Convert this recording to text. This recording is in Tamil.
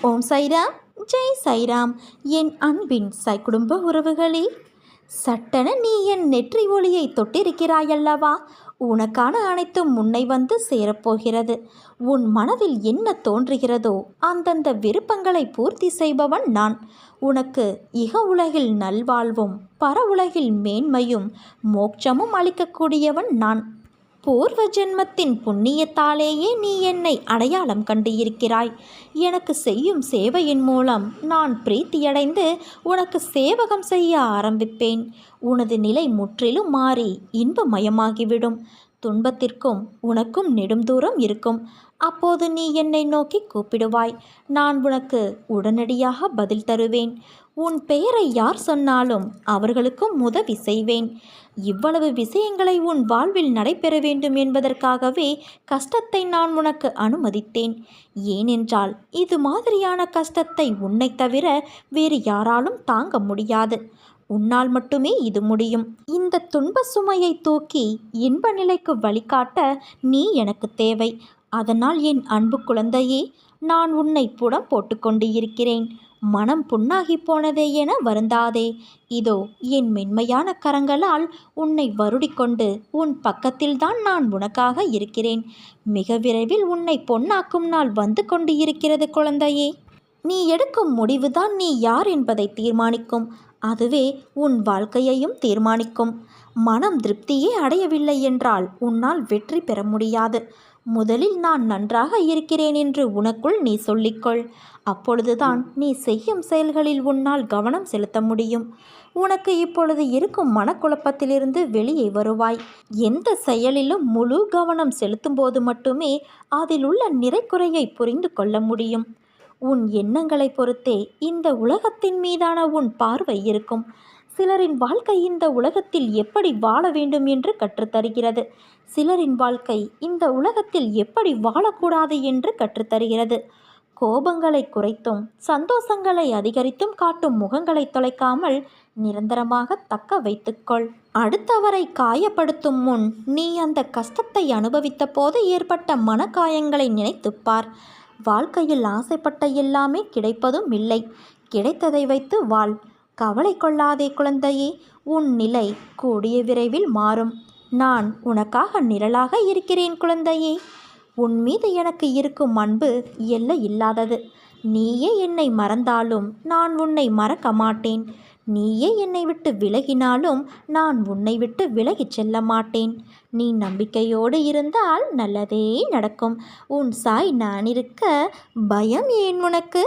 ஓம் சைராம், ஜெய் சைராம். என் அன்பின் குடும்ப உறவுகளே, சட்டென நீ என் நெற்றி ஒளியை தொட்டிருக்கிறாயல்லவா? உனக்கான அனைத்தும் முன்னை வந்து சேரப்போகிறது. உன் மனதில் என்ன தோன்றுகிறதோ அந்தந்த விருப்பங்களை பூர்த்தி செய்பவன் நான். உனக்கு இக உலகில் நல்வாழ்வும் பர உலகில் மேன்மையும் மோட்சமும் அளிக்கக்கூடியவன் நான். பூர்வ ஜென்மத்தின் புண்ணியத்தாலேயே நீ என்னை அடையாளம் கண்டு இருக்கிறாய். எனக்கு செய்யும் சேவையின் மூலம் நான் பிரீத்தியடைந்து உனக்கு சேவகம் செய்ய ஆரம்பிப்பேன். உனது நிலை முற்றிலும் மாறி இன்பமயமாகிவிடும். துன்பத்திற்கும் உனக்கும் நெடும் தூரம் இருக்கும். அப்போது நீ என்னை நோக்கி கூப்பிடுவாய். நான் உனக்கு உடனடியாக பதில் தருவேன். உன் பெயரை யார் சொன்னாலும் அவர்களுக்கும் உதவி செய்வேன். இவ்வளவு விஷயங்களை உன் வாழ்வில் நடைபெற வேண்டும் என்பதற்காகவே கஷ்டத்தை நான் உனக்கு அனுமதித்தேன். ஏனென்றால் இது மாதிரியான கஷ்டத்தை உன்னை தவிர வேறு யாராலும் தாங்க முடியாது. உன்னால் மட்டுமே இது முடியும். இந்த துன்ப சுமையை தூக்கி இன்ப நிலைக்கு வழிகாட்ட நீ எனக்கு தேவை. அதனால் என் அன்பு குழந்தையே, நான் உன்னை புடம் போட்டுக்கொண்டு இருக்கிறேன். மனம் புண்ணாகி போனதே என வருந்தாதே. இதோ என் மென்மையான கரங்களால் உன்னை வருடிக்கொண்டு உன் பக்கத்தில்தான் நான் உனக்காக இருக்கிறேன். மிக விரைவில் உன்னை பொன்னாக்கும் நாள் வந்து கொண்டு இருக்கிறது குழந்தையே. நீ எடுக்கும் முடிவுதான் நீ யார் என்பதை தீர்மானிக்கும். அதுவே உன் வாழ்க்கையையும் தீர்மானிக்கும். மனம் திருப்தியே அடையவில்லை என்றால் உன்னால் வெற்றி பெற முடியாது. முதலில் நான் நன்றாக இருக்கிறேன் என்று உனக்குள் நீ சொல்லிக்கொள். அப்பொழுதுதான் நீ செய்யும் செயல்களில் உன்னால் கவனம் செலுத்த முடியும். உனக்கு இப்பொழுது இருக்கும் மனக்குழப்பத்திலிருந்து வெளியே வருவாய். எந்த செயலிலும் முழு கவனம் செலுத்தும் போது மட்டுமே அதில் உள்ள நிறைக்குறையை புரிந்து கொள்ள முடியும். உன் எண்ணங்களை பொறுத்தே இந்த உலகத்தின் மீதான உன் பார்வை இருக்கும். சிலரின் வாழ்க்கை இந்த உலகத்தில் எப்படி வாழ வேண்டும் என்று கற்றுத்தருகிறது. சிலரின் வாழ்க்கை இந்த உலகத்தில் எப்படி வாழக்கூடாது என்று கற்றுத்தருகிறது. கோபங்களை குறைத்தும் சந்தோஷங்களை அதிகரித்தும் காட்டும் முகங்களை தொலைக்காமல் நிரந்தரமாக தக்க வைத்துக்கொள். அடுத்தவரை காயப்படுத்தும் முன் நீ அந்த கஷ்டத்தை அனுபவித்த போது ஏற்பட்ட மனக்காயங்களை நினைத்துப்பார். வாழ்க்கையில் ஆசைப்பட்ட எல்லாமே கிடைப்பதும் இல்லை. கிடைத்ததை வைத்து வாழ். கவலை கொள்ளாதே குழந்தையே. உன் நிலை கூடிய விரைவில் மாறும். நான் உனக்காக நிழலாக இருக்கிறேன் குழந்தையே. உன் மீது எனக்கு இருக்கும் அன்பு எல்லை இல்லாதது. நீயே என்னை மறந்தாலும் நான் உன்னை மறக்க மாட்டேன். நீயே என்னை விட்டு விலகினாலும் நான் உன்னை விட்டு விலகிச் செல்ல மாட்டேன். நீ நம்பிக்கையோடு இருந்தால் நல்லதே நடக்கும். உன் சாய் நான் இருக்க பயம் ஏன் உனக்கு?